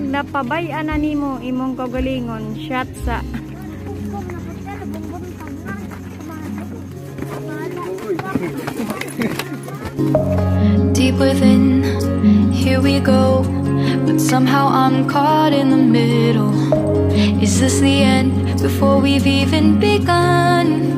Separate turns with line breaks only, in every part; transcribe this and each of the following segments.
napabay-an na nimo imong kagalingon. Shot sa
deep within, here we go, but somehow I'm caught in the middle. Is this the end before we've even begun?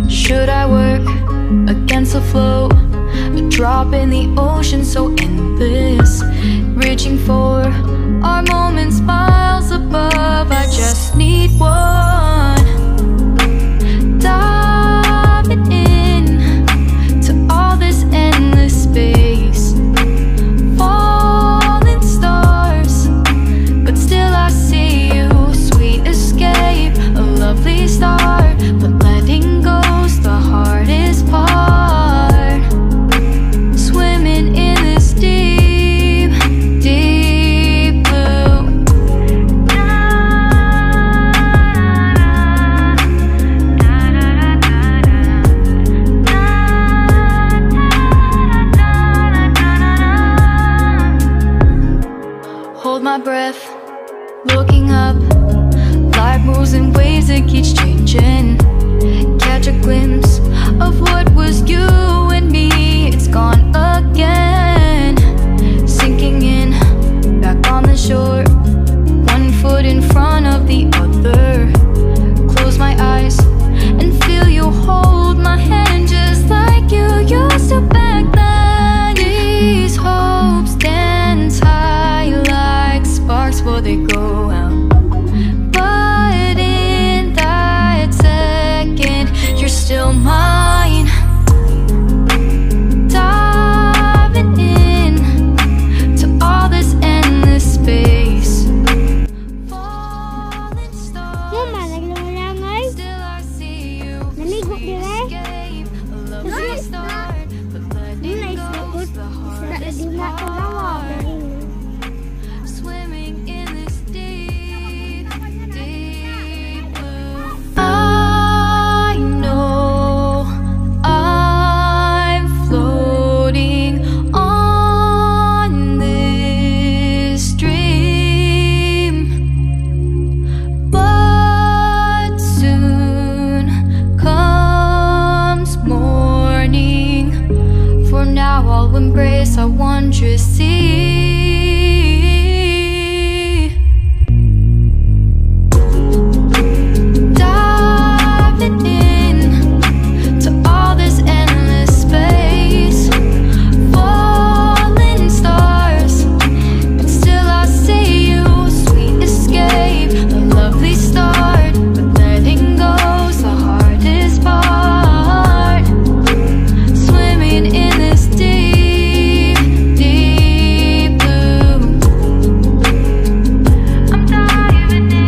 Should I work against the flow, a drop in the ocean so endless, reaching for our moments miles above? I just need one. Diving in to all this endless space, falling stars, but still I see you. Sweet escape, a lovely start, but letting go's the hardest part. Swimming in this deep, deep blue. Hold my breath, looking up. Life moves in waves that keeps changing. Catch a glimpse of what was you and me. It's gone again. Sinking in, back on the shore, one foot in front of the other. Close my eyes and feel you hold my hand just like you used to back then. These hopes dance high like sparks before they go out. But in that second, you're still mine. Diving in to all this endless space. Falling stars,
Mama, naglalangay.
still I see you.
Naligo dire.
Escape, a lovely start, but letting
Nice na po.
go's the hardest
Di na ko
part. Swimming in this deep, deep blue. I know I'm floating on this dream, but soon comes morning. For now I'll embrace our wondrous sea. Diving in to all this endless space, falling stars, but still I see you. Sweet escape, a lovely start, but letting go's the hardest part. Swimming in this deep, deep blue. I'm diving in.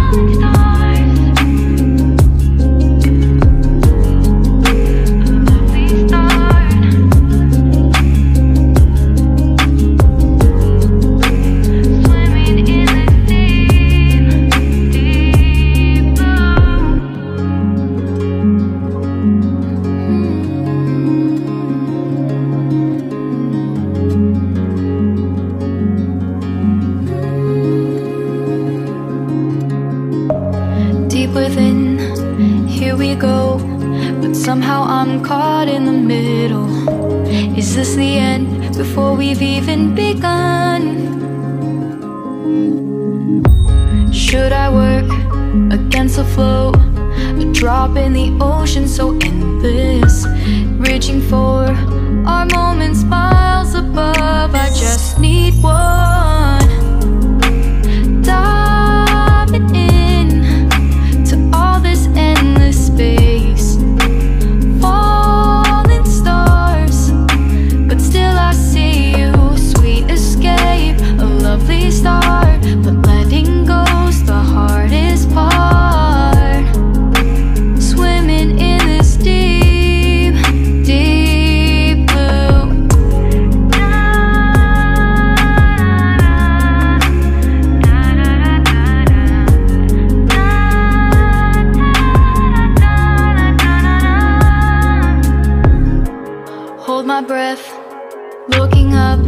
Falling stars, a lovely start. Swimming in this deep, deep blue. Deep within, here we go, but somehow I'm caught in the middle. Is this the end before we've even begun? Should I work against the flow, a drop in the ocean so endless, reaching for our moments miles above? I just need one. Diving in to all this endless space, falling stars, but still I see you. Sweet escape, a lovely start, but letting go's the hardest part. Swimming in this deep, deep blue. Hold my breath, looking up.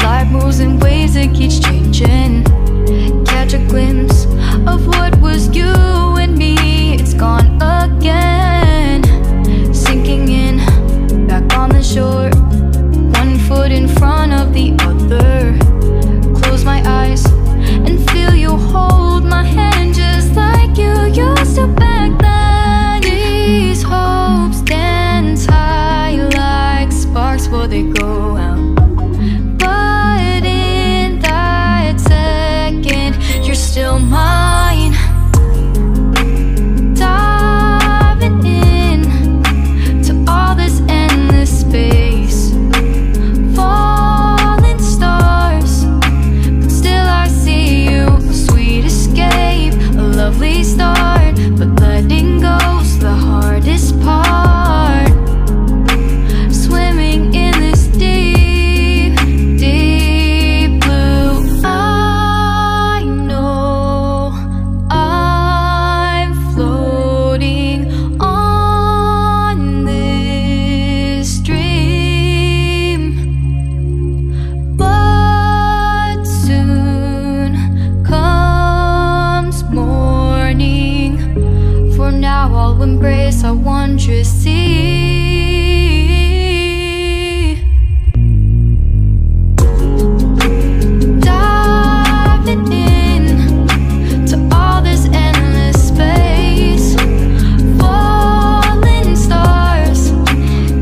Life moves in waves that keeps changing. Catch a glimpse of what was you and me. It's gone again. Sinking in, back on the shore. One foot in front of the other. Close my eyes and feel you hold my hand just like you used to back then. These hopes dance high like sparks before they go out. But in that second, you're still mine. Diving in to all this endless space. Falling stars, but still I see you. A sweet escape, a lovely start, but letting go's the hardest part. Swimming in this deep, deep blue. I know I'm floating on this dream, but soon comes morning. For now I'll embrace our wondrous sea. Diving in to all this endless space. Falling stars,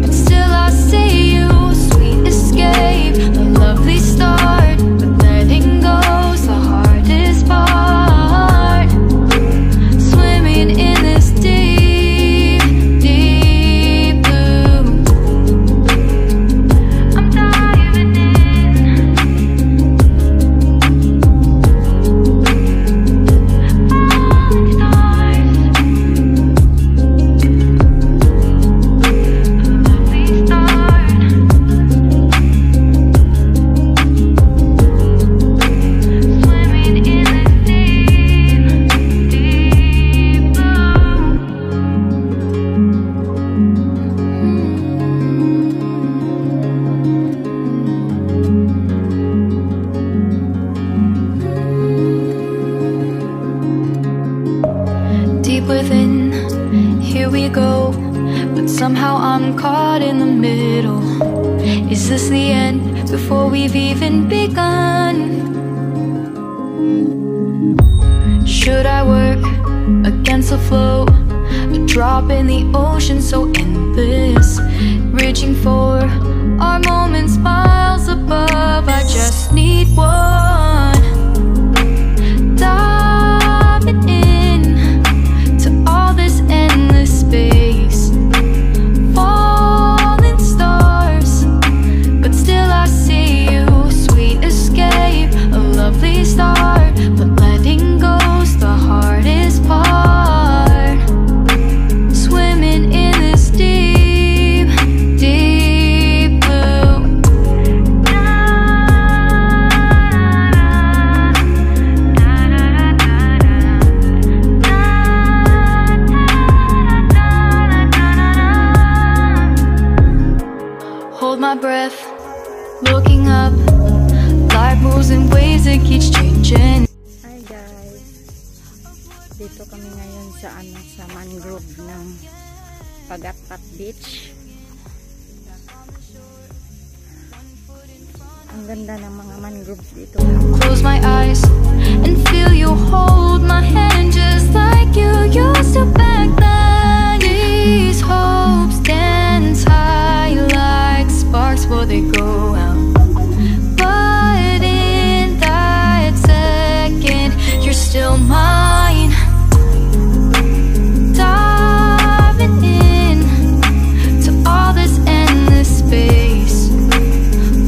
but still I see you. A sweet escape, a lovely start, but letting go's the hardest part. Swimming in this deep, deep blue. I'm diving in. Falling stars, swimming in this deep, deep blue. Deep within, here we go, but somehow I'm caught in the middle. Is this the end before we've even begun? Should I work against the flow? A drop in the ocean so endless, reaching for our moments miles above. I just need one. Diving in to all this endless space. Falling stars, but still I see you. A sweet escape, a lovely start, but letting go's the hardest part. Swimming in this deep, deep blue. Hold my breath, looking up. Life moves in waves that keeps changing.
Hi guys. Dito kami ngayon sa sa mangrove ng Pagapat Beach. Ang ganda ng mga mangroves dito.
Close my eyes and feel you hold my hand just like you used to back then. These hopes dance high like sparks before they go out. But in that second, you're still mine. Diving in to all this endless space.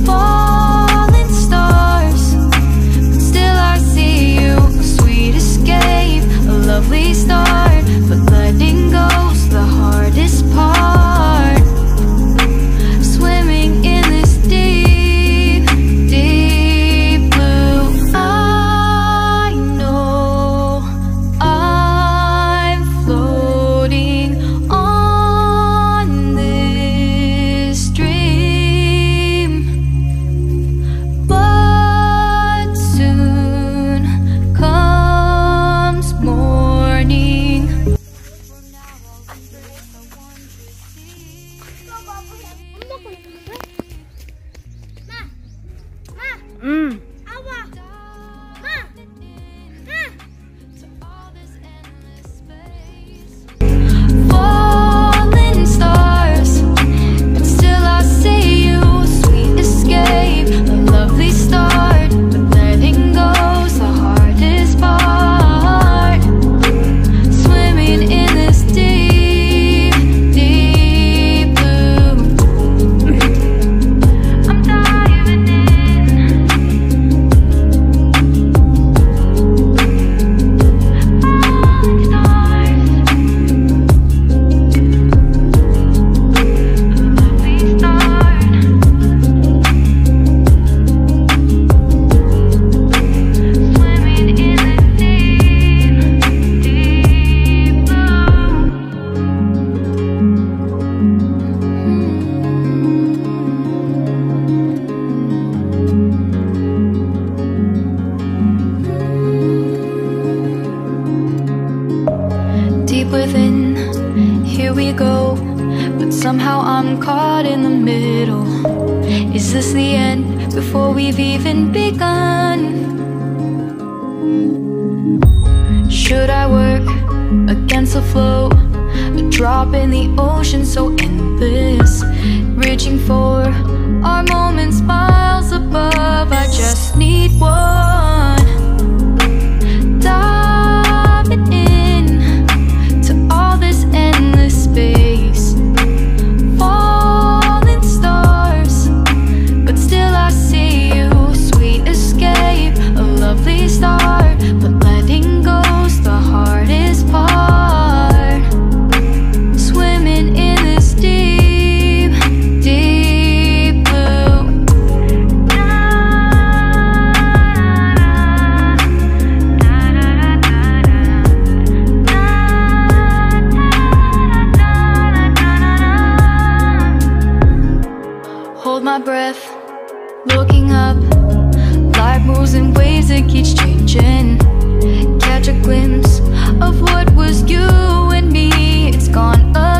Falling stars, but still I see you. A sweet escape, a lovely start, but letting
Awa. Ma. Ha.
Falling stars, but still I see you. Sweet escape, a lovely start, but letting go's the hardest part. Swimming in this deep, deep blue. I'm diving in. Falling stars, lovely start. Swimming in the deep, deep blue. Deep within, here we go. But somehow I'm caught in the middle. Is this the end before we've even begun? Should I work against the flow? A drop in the ocean so endless, reaching for our moments miles above. I just need one. Diving in to all this endless space. Falling stars, but still I see you. Sweet escape, a lovely start, but letting go's the hardest part. Swimming in this deep, deep blue. Hold my breath, looking up. Life moves in waves that keeps changing. Catch a glimpse of what was you and me. It's gone up.